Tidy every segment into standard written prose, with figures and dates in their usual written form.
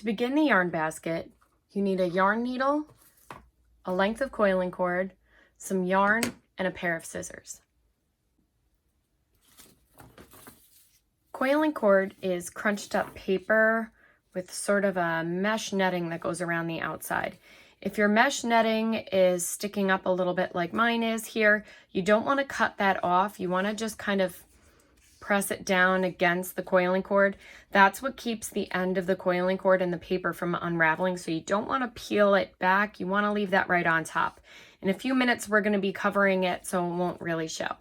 To begin the yarn basket, you need a yarn needle, a length of coiling cord, some yarn, and a pair of scissors. Coiling cord is crunched up paper with sort of a mesh netting that goes around the outside. If your mesh netting is sticking up a little bit like mine is here, you don't want to cut that off. You want to just kind of press it down against the coiling cord. That's what keeps the end of the coiling cord and the paper from unraveling. So you don't want to peel it back. You want to leave that right on top. In a few minutes, we're going to be covering it so it won't really show.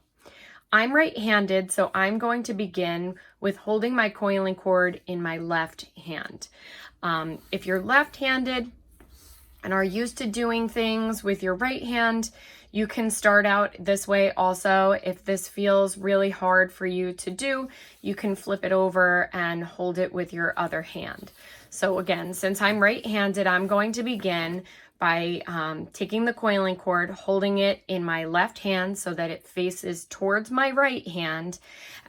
I'm right-handed, so I'm going to begin with holding my coiling cord in my left hand. If you're left-handed and are used to doing things with your right hand, you can start out this way also. If this feels really hard for you to do, you can flip it over and hold it with your other hand. So again, since I'm right-handed, I'm going to begin by taking the coiling cord, holding it in my left hand so that it faces towards my right hand.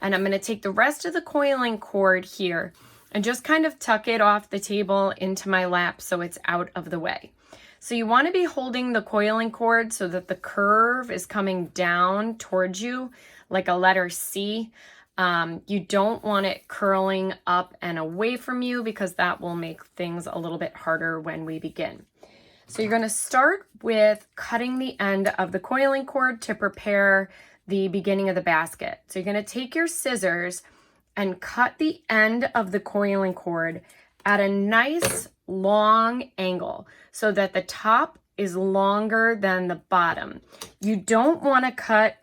And I'm going to take the rest of the coiling cord here and just kind of tuck it off the table into my lap so it's out of the way. So you want to be holding the coiling cord so that the curve is coming down towards you like a letter C. You don't want it curling up and away from you because that will make things a little bit harder when we begin. So you're going to start with cutting the end of the coiling cord to prepare the beginning of the basket. So you're going to take your scissors and cut the end of the coiling cord at a nice long angle so that the top is longer than the bottom. You don't want to cut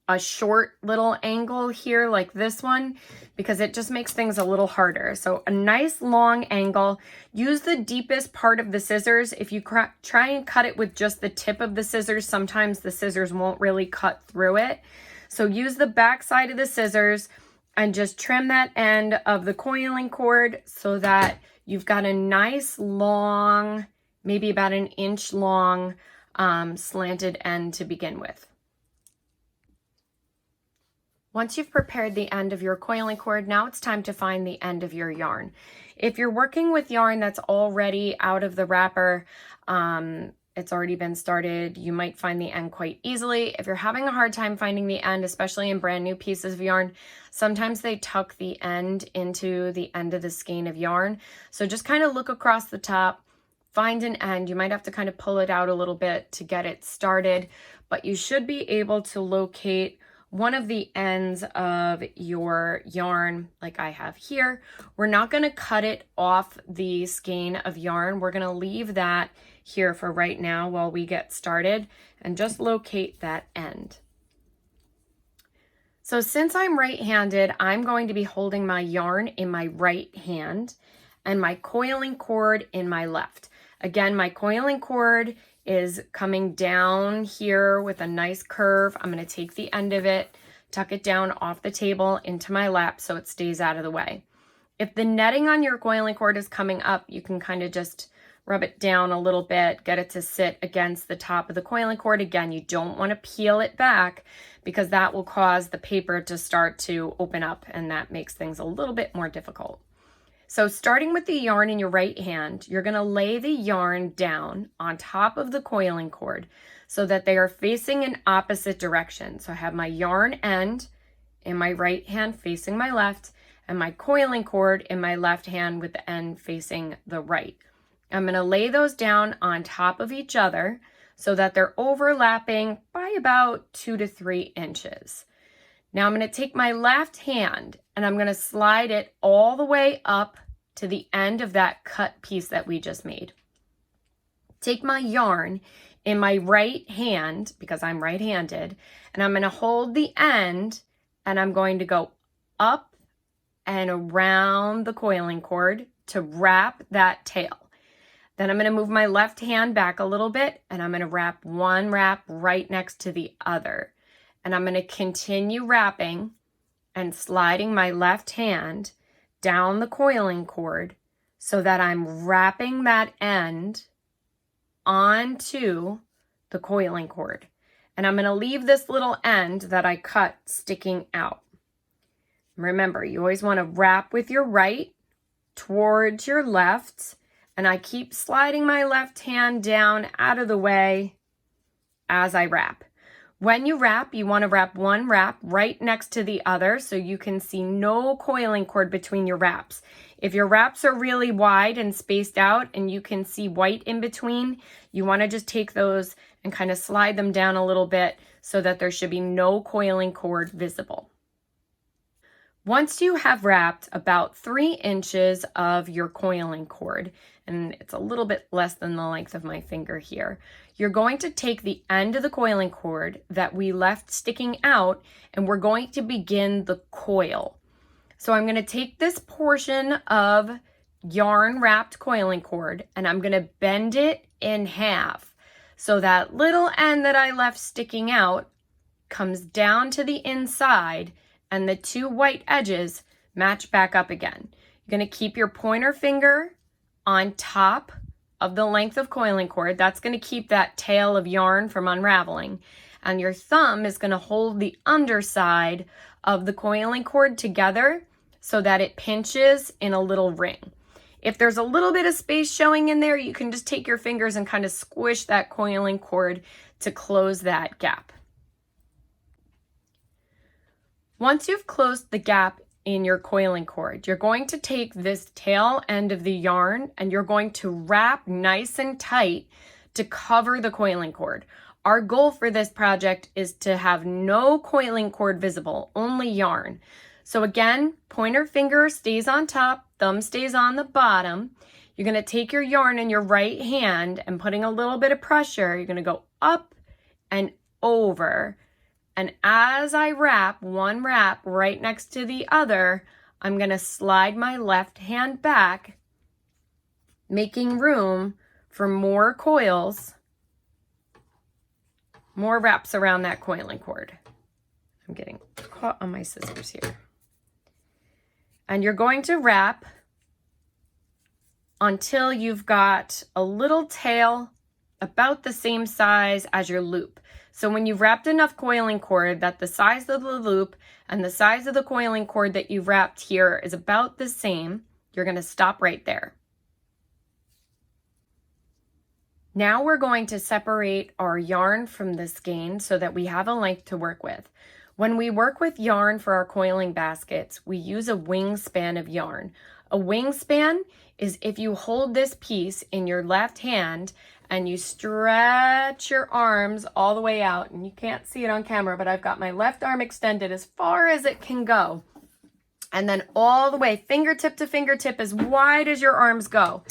a short little angle here like this one because it just makes things a little harder. So a nice long angle. Use the deepest part of the scissors. If you try and cut it with just the tip of the scissors, sometimes the scissors won't really cut through it. So use the back side of the scissors and just trim that end of the coiling cord so that you've got a nice long, maybe about an inch long slanted end to begin with. Once you've prepared the end of your coiling cord, now it's time to find the end of your yarn. If you're working with yarn that's already out of the wrapper, it's already been started, you might find the end quite easily. If you're having a hard time finding the end, especially in brand new pieces of yarn, sometimes they tuck the end into the end of the skein of yarn. So just kind of look across the top, find an end. You might have to kind of pull it out a little bit to get it started, but you should be able to locate one of the ends of your yarn like I have here. We're not going to cut it off the skein of yarn. We're going to leave that here for right now while we get started and just locate that end. So since I'm right-handed, I'm going to be holding my yarn in my right hand and my coiling cord in my left. Again, my coiling cord is coming down here with a nice curve. I'm going to take the end of it, tuck it down off the table into my lap so it stays out of the way. If the netting on your coiling cord is coming up, you can kind of just rub it down a little bit, get it to sit against the top of the coiling cord. Again, you don't want to peel it back because that will cause the paper to start to open up and that makes things a little bit more difficult. So starting with the yarn in your right hand, you're going to lay the yarn down on top of the coiling cord so that they are facing in opposite directions. So I have my yarn end in my right hand facing my left and my coiling cord in my left hand with the end facing the right. I'm going to lay those down on top of each other so that they're overlapping by about 2 to 3 inches. Now I'm going to take my left hand and I'm going to slide it all the way up to the end of that cut piece that we just made. Take my yarn in my right hand, because I'm right-handed, and I'm going to hold the end and I'm going to go up and around the coiling cord to wrap that tail. Then I'm going to move my left hand back a little bit and I'm going to wrap one wrap right next to the other. And I'm going to continue wrapping and sliding my left hand down the coiling cord so that I'm wrapping that end onto the coiling cord. And I'm going to leave this little end that I cut sticking out. Remember, you always want to wrap with your right towards your left, and I keep sliding my left hand down out of the way as I wrap. When you wrap, you want to wrap one wrap right next to the other so you can see no coiling cord between your wraps. If your wraps are really wide and spaced out and you can see white in between, you want to just take those and kind of slide them down a little bit so that there should be no coiling cord visible. Once you have wrapped about 3 inches of your coiling cord, and it's a little bit less than the length of my finger here, you're going to take the end of the coiling cord that we left sticking out, and we're going to begin the coil. So I'm going to take this portion of yarn wrapped coiling cord and I'm going to bend it in half. So that little end that I left sticking out comes down to the inside and the 2 white edges match back up again. You're going to keep your pointer finger on top of the length of coiling cord. That's going to keep that tail of yarn from unraveling. And your thumb is going to hold the underside of the coiling cord together so that it pinches in a little ring. If there's a little bit of space showing in there, you can just take your fingers and kind of squish that coiling cord to close that gap. Once you've closed the gap in your coiling cord, you're going to take this tail end of the yarn and you're going to wrap nice and tight to cover the coiling cord. Our goal for this project is to have no coiling cord visible, only yarn. So again, pointer finger stays on top, thumb stays on the bottom. You're going to take your yarn in your right hand and putting a little bit of pressure, you're going to go up and over. And as I wrap one wrap right next to the other, I'm going to slide my left hand back, making room for more coils, more wraps around that coiling cord. I'm getting caught on my scissors here. And you're going to wrap until you've got a little tail about the same size as your loop. So when you've wrapped enough coiling cord that the size of the loop and the size of the coiling cord that you've wrapped here is about the same, you're going to stop right there. Now we're going to separate our yarn from the skein so that we have a length to work with. When we work with yarn for our coiling baskets, we use a wingspan of yarn. A wingspan is if you hold this piece in your left hand and you stretch your arms all the way out, and you can't see it on camera, but I've got my left arm extended as far as it can go. And then all the way, fingertip to fingertip, as wide as your arms go.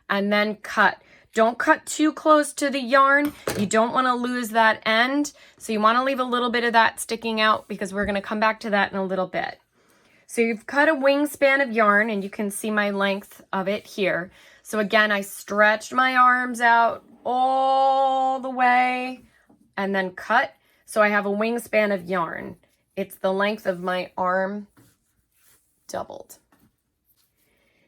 And then cut. Don't cut too close to the yarn. You don't want to lose that end. So you want to leave a little bit of that sticking out because we're going to come back to that in a little bit. So you've cut a wingspan of yarn and you can see my length of it here. So again, I stretched my arms out all the way and then cut. So I have a wingspan of yarn. It's the length of my arm doubled.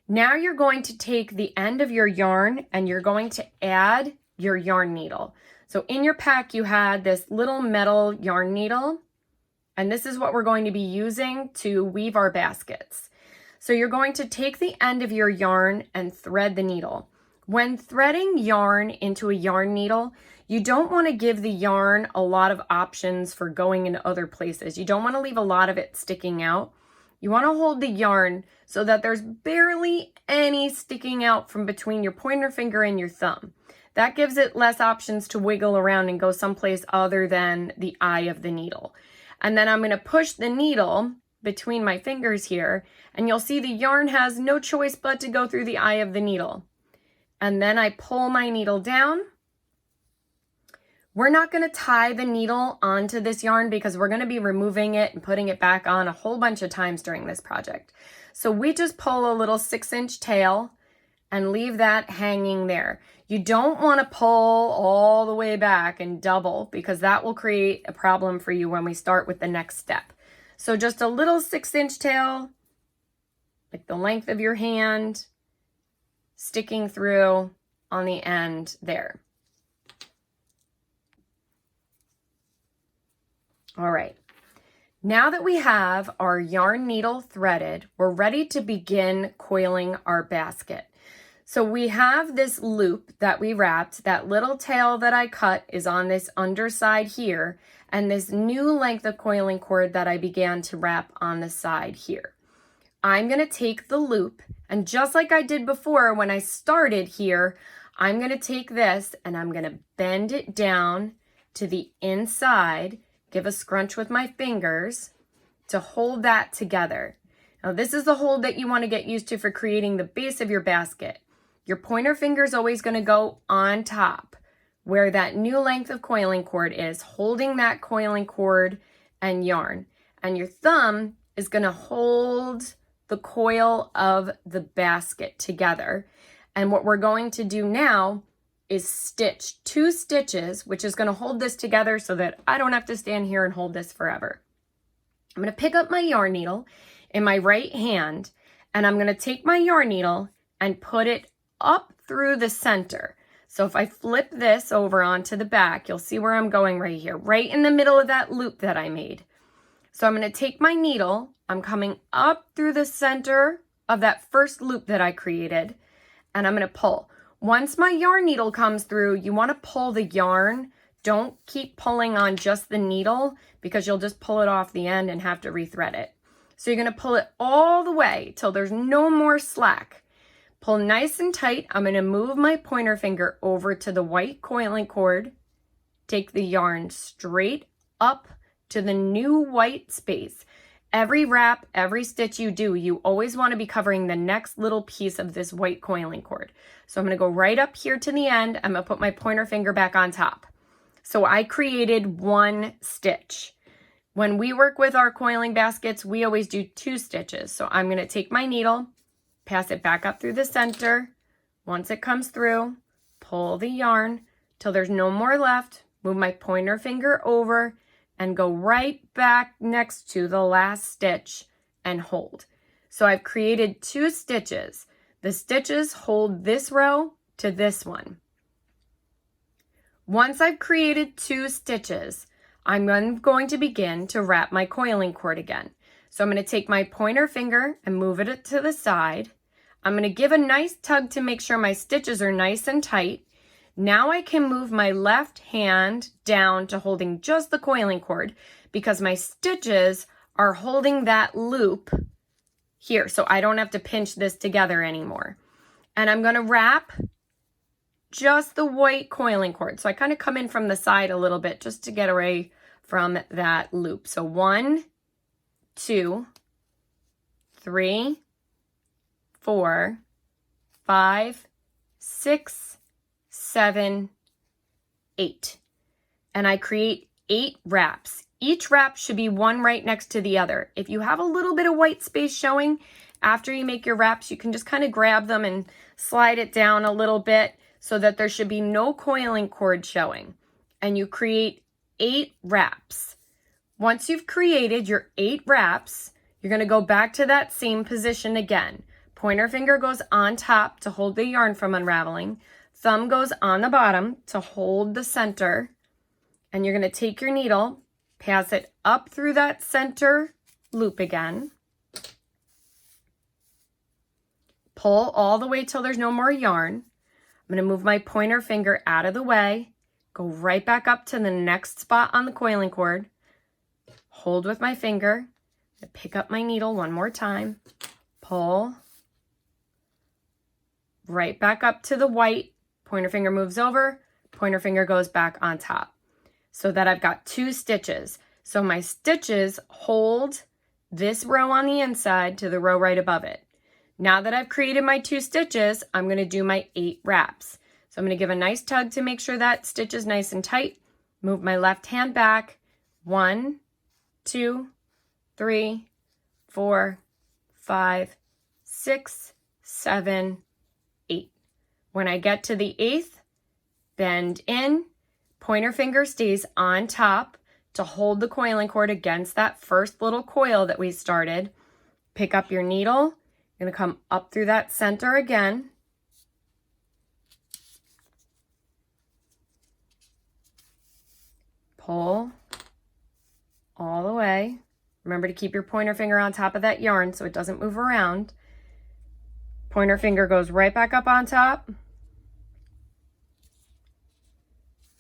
Now you're going to take the end of your yarn and you're going to add your yarn needle. So in your pack, you had this little metal yarn needle, and this is what we're going to be using to weave our baskets. So you're going to take the end of your yarn and thread the needle. When threading yarn into a yarn needle, you don't want to give the yarn a lot of options for going into other places. You don't want to leave a lot of it sticking out. You want to hold the yarn so that there's barely any sticking out from between your pointer finger and your thumb. That gives it less options to wiggle around and go someplace other than the eye of the needle. And then I'm going to push the needle between my fingers here, and you'll see the yarn has no choice but to go through the eye of the needle. And then I pull my needle down. We're not going to tie the needle onto this yarn because we're going to be removing it and putting it back on a whole bunch of times during this project. So we just pull a little 6-inch tail and leave that hanging there. You don't want to pull all the way back and double because that will create a problem for you when we start with the next step. So just a little 6-inch tail, like the length of your hand, sticking through on the end there. All right, Now that we have our yarn needle threaded, we're ready to begin coiling our basket. So we have this loop that we wrapped. That little tail that I cut is on this underside here, and this new length of coiling cord that I began to wrap on the side here. I'm going to take the loop, and just like I did before when I started here, I'm going to take this and I'm going to bend it down to the inside, give a scrunch with my fingers to hold that together. Now this is the hold that you want to get used to for creating the base of your basket. Your pointer finger is always going to go on top where that new length of coiling cord is, holding that coiling cord and yarn. And your thumb is going to hold the coil of the basket together. And what we're going to do now is stitch 2 stitches, which is going to hold this together so that I don't have to stand here and hold this forever. I'm going to pick up my yarn needle in my right hand, and I'm going to take my yarn needle and put it up through the center. So if I flip this over onto the back, you'll see where I'm going right here, right in the middle of that loop that I made. So I'm going to take my needle, I'm coming up through the center of that first loop that I created, and I'm going to pull. Once my yarn needle comes through, you want to pull the yarn. Don't keep pulling on just the needle because you'll just pull it off the end and have to rethread it. So you're going to pull it all the way till there's no more slack. Pull nice and tight. I'm going to move my pointer finger over to the white coiling cord. Take the yarn straight up to the new white space. Every wrap, every stitch you do, you always want to be covering the next little piece of this white coiling cord. So I'm going to go right up here to the end. I'm going to put my pointer finger back on top. So I created 1 stitch. When we work with our coiling baskets, we always do 2 stitches. So I'm going to take my needle, pass it back up through the center. Once it comes through, pull the yarn till there's no more left. Move my pointer finger over and go right back next to the last stitch and hold. So I've created 2 stitches. The stitches hold this row to this one. Once I've created 2 stitches, I'm going to begin to wrap my coiling cord again. So I'm going to take my pointer finger and move it to the side. I'm going to give a nice tug to make sure my stitches are nice and tight. Now I can move my left hand down to holding just the coiling cord because my stitches are holding that loop here. So I don't have to pinch this together anymore. And I'm going to wrap just the white coiling cord. So I kind of come in from the side a little bit just to get away from that loop. So 1, 2, 3, 4, 5, 6, 7, 8. And I create 8 wraps. Each wrap should be one right next to the other. If you have a little bit of white space showing after you make your wraps, you can just kind of grab them and slide it down a little bit so that there should be no coiling cord showing. And you create 8 wraps. Once you've created your 8 wraps, you're going to go back to that same position again. Pointer finger goes on top to hold the yarn from unraveling. Thumb goes on the bottom to hold the center. And you're going to take your needle, pass it up through that center loop again. Pull all the way till there's no more yarn. I'm going to move my pointer finger out of the way, go right back up to the next spot on the coiling cord, hold with my finger, pick up my needle one more time, pull, right back up to the white, pointer finger moves over, pointer finger goes back on top, so that I've got 2 stitches. So my stitches hold this row on the inside to the row right above it. Now that I've created my 2 stitches, I'm going to do my 8 wraps. So I'm going to give a nice tug to make sure that stitch is nice and tight. Move my left hand back. 1, 2, 3, 4, 5, 6, 7, 8. When I get to the 8th, bend in, pointer finger stays on top to hold the coiling cord against that first little coil that we started. Pick up your needle. You're going to come up through that center again. Pull all the way. Remember to keep your pointer finger on top of that yarn so it doesn't move around. Pointer finger goes right back up on top.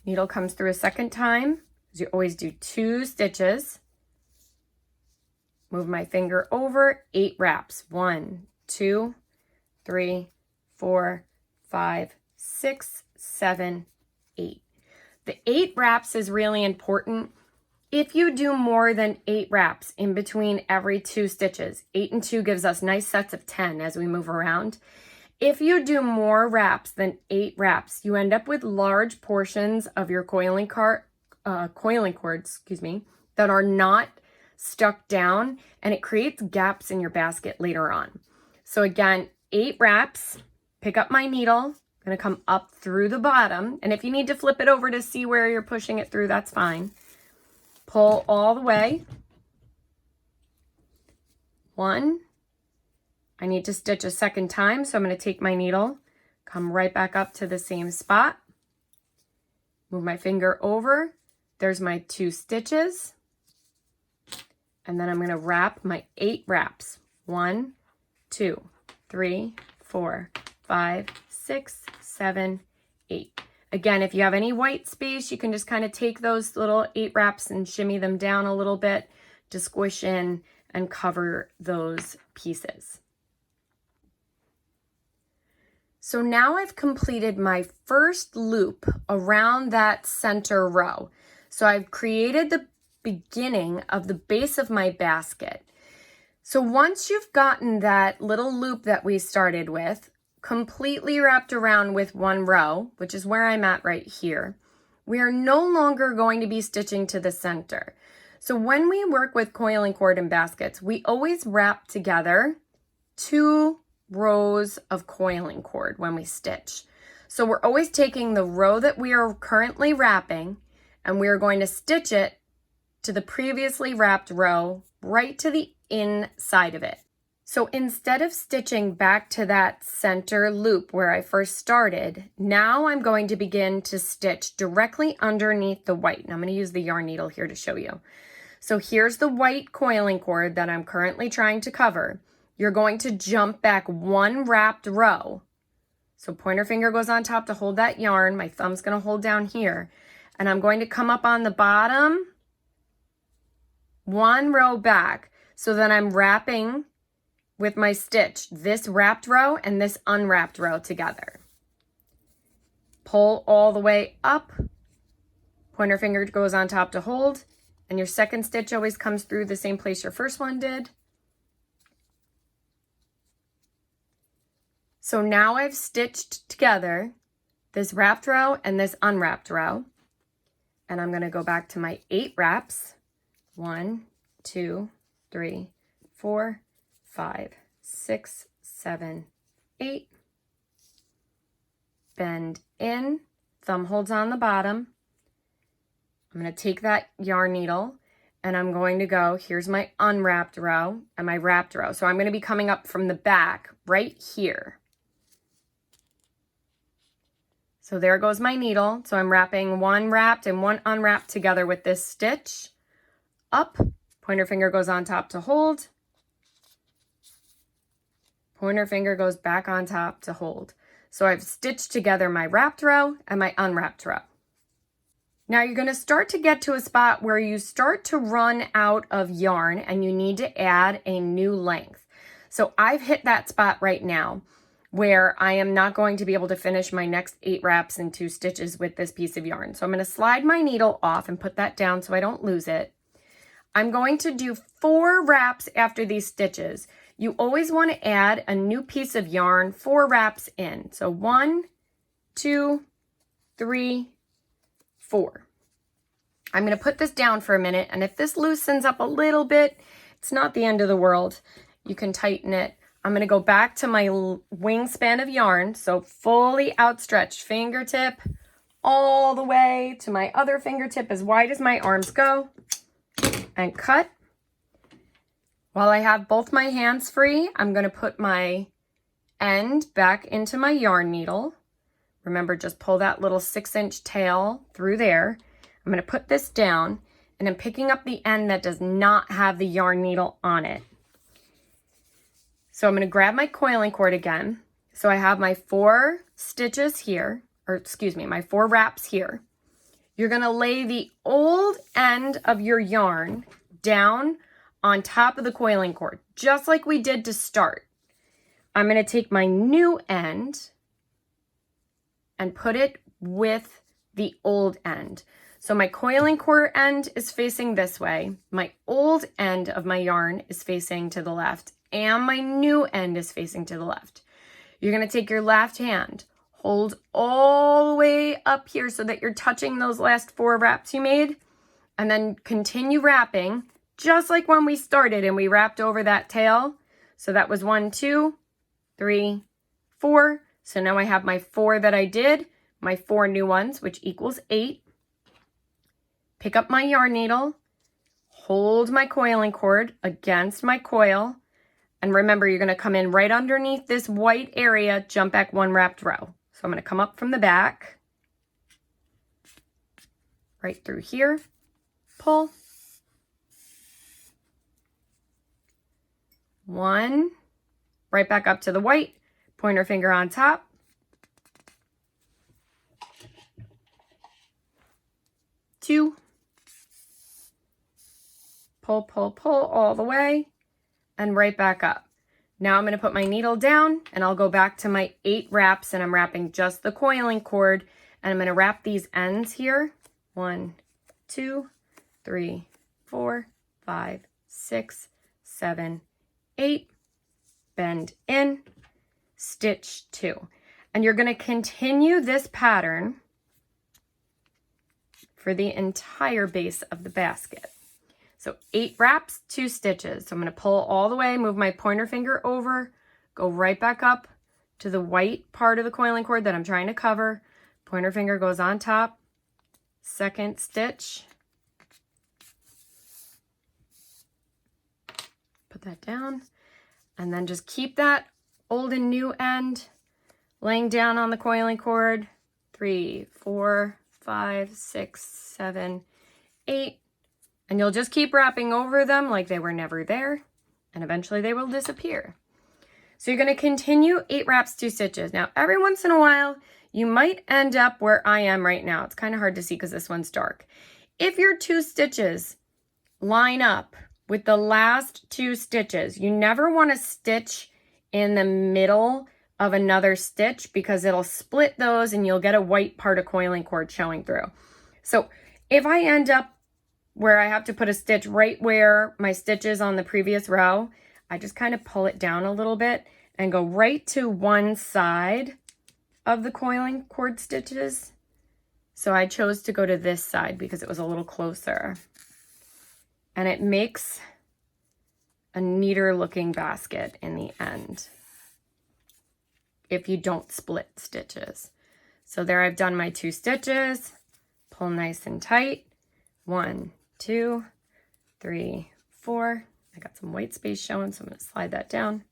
Needle comes through a second time, as you always do 2 stitches. Move my finger over, 8 wraps. 1, 2, 3, 4, 5, 6, 7, 8. The 8 wraps is really important. If you do more than 8 wraps in between every 2 stitches, 8 and 2 gives us nice sets of 10 as we move around. If you do more wraps than 8 wraps, you end up with large portions of your coiling cord, that are not stuck down, and it creates gaps in your basket later on. So again, 8 wraps, pick up my needle, I'm gonna come up through the bottom, and if you need to flip it over to see where you're pushing it through, that's fine. Pull all the way. 1. I need to stitch a second time, so I'm going to take my needle, come right back up to the same spot, move my finger over. There's my 2 stitches, and then I'm going to wrap my 8 wraps. 1, 2, 3, 4, 5, 6, 7, 8. Again, if you have any white space, you can just kind of take those little 8 wraps and shimmy them down a little bit to squish in and cover those pieces. So now I've completed my first loop around that center row. So I've created the beginning of the base of my basket. So once you've gotten that little loop that we started with, completely wrapped around with 1 row, which is where I'm at right here, we are no longer going to be stitching to the center. So when we work with coiling cord and baskets, we always wrap together 2 rows of coiling cord when we stitch. So we're always taking the row that we are currently wrapping, and we are going to stitch it to the previously wrapped row right to the inside of it. So instead of stitching back to that center loop where I first started, now I'm going to begin to stitch directly underneath the white. And I'm going to use the yarn needle here to show you. So here's the white coiling cord that I'm currently trying to cover. You're going to jump back 1 wrapped row. So pointer finger goes on top to hold that yarn. My thumb's going to hold down here. And I'm going to come up on the bottom 1 row back, so that I'm wrapping with my stitch this wrapped row and this unwrapped row together. Pull all the way up, pointer finger goes on top to hold, and your second stitch always comes through the same place your first one did. So now I've stitched together this wrapped row and this unwrapped row, and I'm going to go back to my 8 wraps. 1, 2, 3, 4, 5, 6, 7, 8. Bend in, thumb holds on the bottom. I'm going to take that yarn needle and I'm going to go, here's my unwrapped row and my wrapped row. So I'm going to be coming up from the back right here. So there goes my needle. So I'm wrapping 1 wrapped and 1 unwrapped together with this stitch. Up, pointer finger goes on top to hold. Pointer finger goes back on top to hold. So I've stitched together my wrapped row and my unwrapped row. Now you're going to start to get to a spot where you start to run out of yarn and you need to add a new length. So I've hit that spot right now where I am not going to be able to finish my next 8 wraps and 2 stitches with this piece of yarn. So I'm going to slide my needle off and put that down so I don't lose it. I'm going to do 4 wraps after these stitches. You always want to add a new piece of yarn 4 wraps in. So 1, 2, 3, 4. I'm going to put this down for a minute, and if this loosens up a little bit, it's not the end of the world. You can tighten it. I'm going to go back to my wingspan of yarn, so fully outstretched fingertip all the way to my other fingertip as wide as my arms go, and cut. While I have both my hands free, I'm going to put my end back into my yarn needle. Remember, just pull that little 6-inch tail through there. I'm going to put this down, and I'm picking up the end that does not have the yarn needle on it. So I'm going to grab my coiling cord again. So I have my 4 stitches here, or excuse me, my 4 wraps here. You're going to lay the old end of your yarn down on top of the coiling cord, just like we did to start. I'm going to take my new end and put it with the old end. So my coiling cord end is facing this way. My old end of my yarn is facing to the left, and my new end is facing to the left. You're going to take your left hand, hold all the way up here so that you're touching those last 4 wraps you made, and then continue wrapping just like when we started and we wrapped over that tail. So that was 1, 2, 3, 4. So now I have my 4 that I did, my 4 new ones, which equals 8. Pick up my yarn needle, hold my coiling cord against my coil, and remember, you're going to come in right underneath this white area, jump back 1 wrapped row. So I'm going to come up from the back, right through here, pull, 1, right back up to the white, pointer finger on top, 2, pull, pull, pull all the way, and right back up. Now I'm going to put my needle down and I'll go back to my 8 wraps, and I'm wrapping just the coiling cord, and I'm going to wrap these ends here. 1, 2, 3, 4, 5, 6, 7, 8. Bend in, stitch 2. And you're going to continue this pattern for the entire base of the basket. So 8 wraps, 2 stitches. So I'm going to pull all the way, move my pointer finger over, go right back up to the white part of the coiling cord that I'm trying to cover. Pointer finger goes on top, 2nd stitch. Put that down, and then just keep that old and new end laying down on the coiling cord. 3, 4, 5, 6, 7, 8. And you'll just keep wrapping over them like they were never there, and eventually they will disappear. So you're going to continue 8 wraps, 2 stitches. Now, every once in a while, you might end up where I am right now. It's kind of hard to see because this one's dark. If your 2 stitches line up with the last 2 stitches, you never want to stitch in the middle of another stitch because it'll split those and you'll get a white part of coiling cord showing through. So if I end up where I have to put a stitch right where my stitch is on the previous row, I just kind of pull it down a little bit and go right to one side of the coiling cord stitches. So I chose to go to this side because it was a little closer. And it makes a neater looking basket in the end if you don't split stitches. So there I've done my 2 stitches, pull nice and tight, 1, 2, 3, 4. I got some white space showing, so I'm going to slide that down.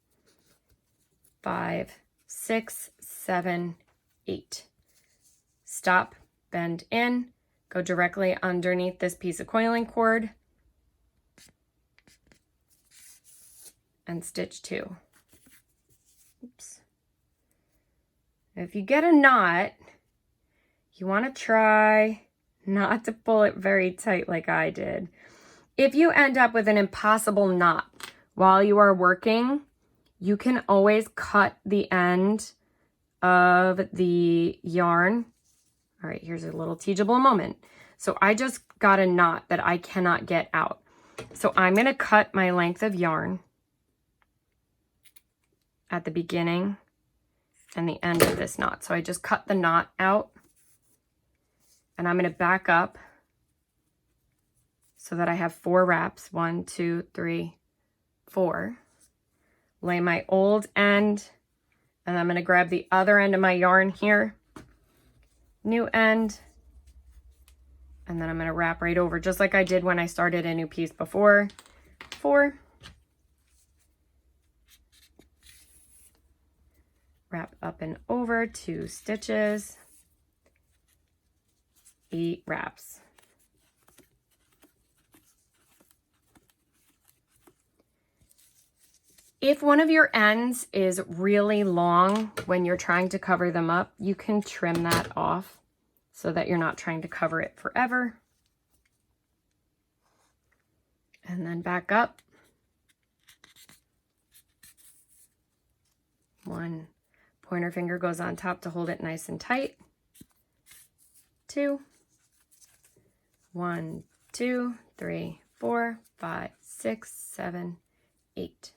5, 6, 7, 8. Stop, bend in, go directly underneath this piece of coiling cord, and stitch 2. Oops. If you get a knot, you want to try not to pull it very tight like I did. If you end up with an impossible knot while you are working, you can always cut the end of the yarn. All right, here's a little teachable moment. So I just got a knot that I cannot get out. So I'm going to cut my length of yarn at the beginning and the end of this knot. So I just cut the knot out. And I'm going to back up so that I have 4 wraps. 1, 2, 3, 4. Lay my old end, and I'm going to grab the other end of my yarn here. New end. And then I'm going to wrap right over, just like I did when I started a new piece before. 4. Wrap up and over, 2 stitches. 8 wraps. If one of your ends is really long when you're trying to cover them up, you can trim that off so that you're not trying to cover it forever. And then back up. 1 pointer finger goes on top to hold it nice and tight. 2, 1, 2, 3, 4, 5, 6, 7, 8.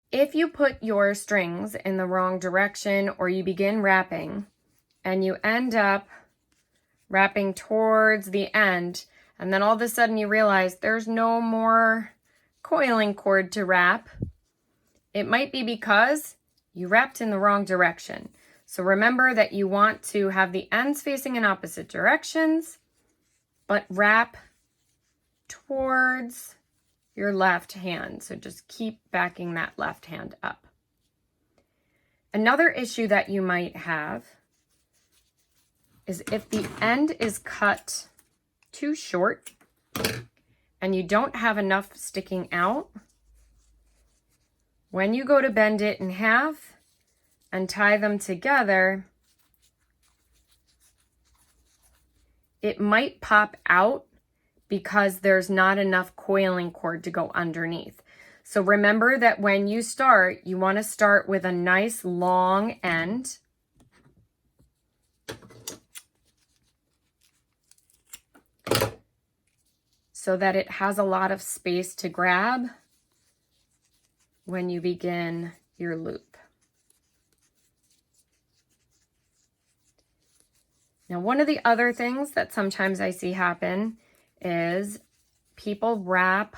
If you put your strings in the wrong direction or you begin wrapping and you end up wrapping towards the end and then all of a sudden you realize there's no more coiling cord to wrap, it might be because you wrapped in the wrong direction. So remember that you want to have the ends facing in opposite directions, but wrap towards your left hand. So just keep backing that left hand up. Another issue that you might have is if the end is cut too short and you don't have enough sticking out, when you go to bend it in half and tie them together, it might pop out because there's not enough coiling cord to go underneath. So remember that when you start, you want to start with a nice long end. So that it has a lot of space to grab when you begin your loop. Now, one of the other things that sometimes I see happen is people wrap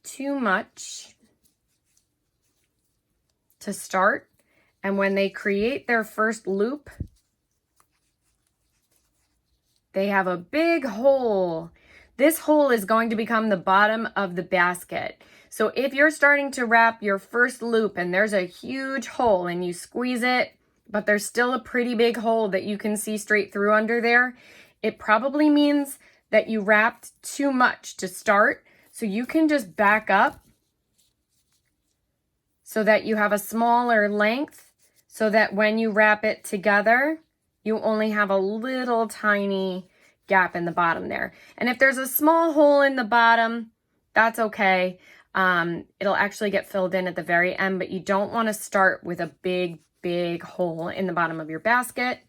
too much to start, and when they create their first loop, they have a big hole. This hole is going to become the bottom of the basket. So if you're starting to wrap your first loop and there's a huge hole and you squeeze it, but there's still a pretty big hole that you can see straight through under there, it probably means that you wrapped too much to start. So you can just back up so that you have a smaller length so that when you wrap it together, you only have a little tiny gap in the bottom there. And if there's a small hole in the bottom, that's okay. It'll actually get filled in at the very end, but you don't want to start with a big hole in the bottom of your basket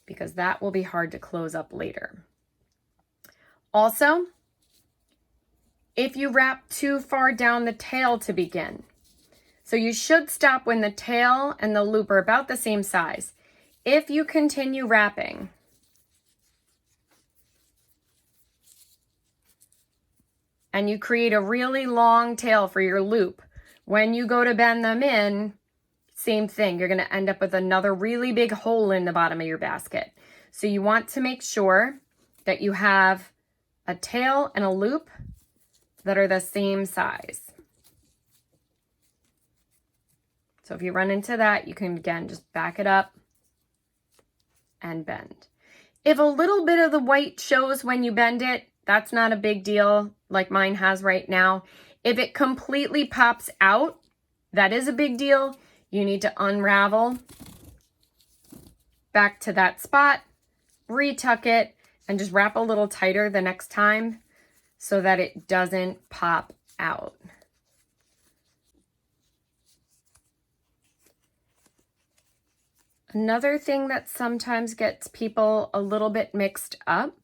because that will be hard to close up later. Also, if you wrap too far down the tail to begin, so you should stop when the tail and the loop are about the same size. If you continue wrapping, and you create a really long tail for your loop, when you go to bend them in, same thing. You're going to end up with another really big hole in the bottom of your basket. So you want to make sure that you have a tail and a loop that are the same size. So if you run into that, you can, again, just back it up and bend. If a little bit of the white shows when you bend it, that's not a big deal, like mine has right now. If it completely pops out, that is a big deal. You need to unravel back to that spot, retuck it, and just wrap a little tighter the next time so that it doesn't pop out. Another thing that sometimes gets people a little bit mixed up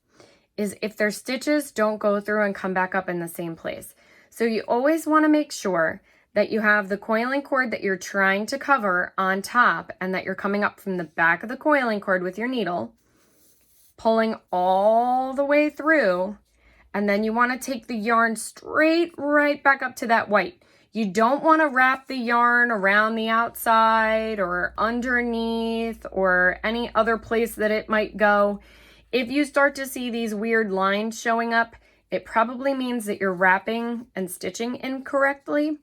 is if their stitches don't go through and come back up in the same place. So you always want to make sure that you have the coiling cord that you're trying to cover on top and that you're coming up from the back of the coiling cord with your needle, pulling all the way through, and then you want to take the yarn straight right back up to that white. You don't want to wrap the yarn around the outside or underneath or any other place that it might go. If you start to see these weird lines showing up, it probably means that you're wrapping and stitching incorrectly.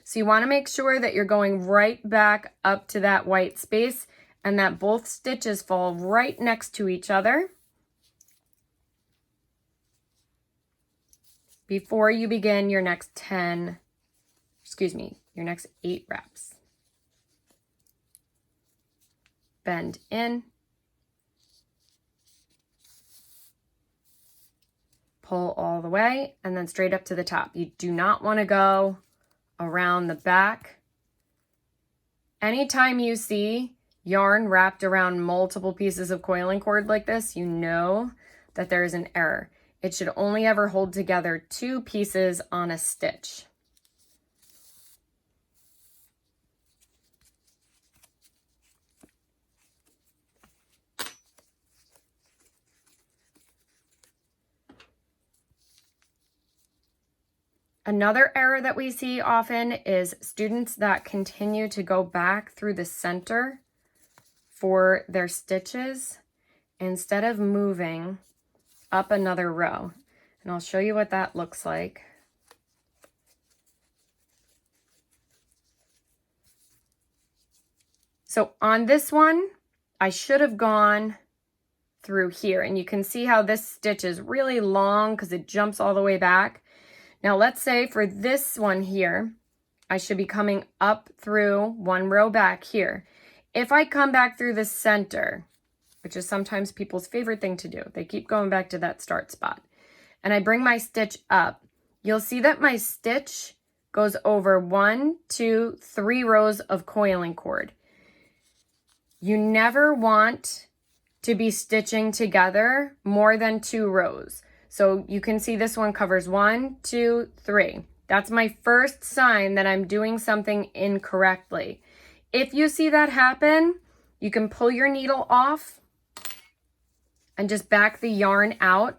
So you want to make sure that you're going right back up to that white space and that both stitches fall right next to each other before you begin your next your next 8 wraps. Bend in, pull all the way, and then straight up to the top. You do not want to go around the back. Anytime you see yarn wrapped around multiple pieces of coiling cord like this, you know that there is an error. It should only ever hold together 2 pieces on a stitch. Another error that we see often is students that continue to go back through the center for their stitches instead of moving up another row. And I'll show you what that looks like. So on this one, I should have gone through here, and you can see how this stitch is really long because it jumps all the way back. Now let's say for this one here, I should be coming up through one row back here. If I come back through the center, which is sometimes people's favorite thing to do, they keep going back to that start spot, and I bring my stitch up, you'll see that my stitch goes over 1, 2, 3 rows of coiling cord. You never want to be stitching together more than 2 rows. So you can see this one covers 1, 2, 3. That's my first sign that I'm doing something incorrectly. If you see that happen, you can pull your needle off and just back the yarn out.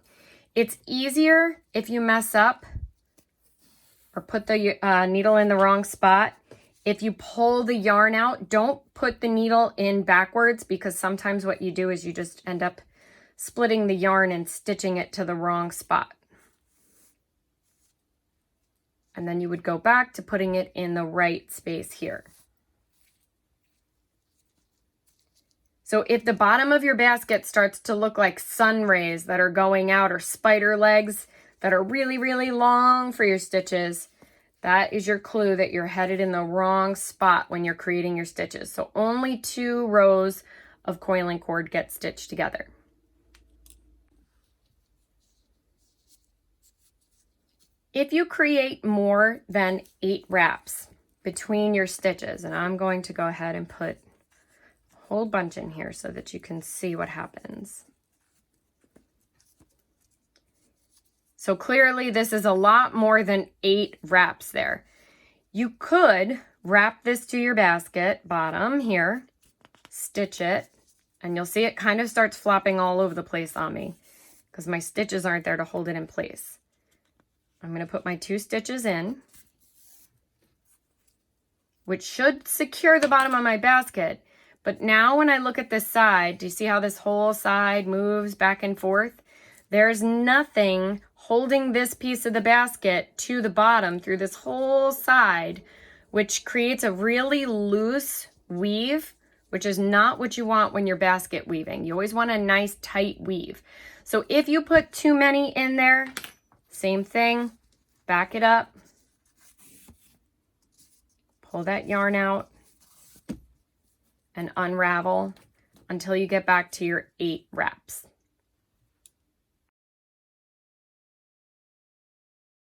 It's easier if you mess up or put the needle in the wrong spot. If you pull the yarn out, don't put the needle in backwards, because sometimes what you do is you just end up splitting the yarn and stitching it to the wrong spot. And then you would go back to putting it in the right space here. So if the bottom of your basket starts to look like sun rays that are going out, or spider legs that are really, really long for your stitches, that is your clue that you're headed in the wrong spot when you're creating your stitches. So only 2 rows of coiling cord get stitched together. If you create more than 8 wraps between your stitches, and I'm going to go ahead and put a whole bunch in here so that you can see what happens. So clearly this is a lot more than 8 wraps there. You could wrap this to your basket bottom here, stitch it, and you'll see it kind of starts flopping all over the place on me because my stitches aren't there to hold it in place. I'm going to put my 2 stitches in. which should secure the bottom of my basket. But now when I look at this side, do you see how this whole side moves back and forth? There's nothing holding this piece of the basket to the bottom through this whole side, which creates a really loose weave, which is not what you want when you're basket weaving. You always want a nice tight weave. So if you put too many in there, same thing, back it up, pull that yarn out, and unravel until you get back to your 8 wraps.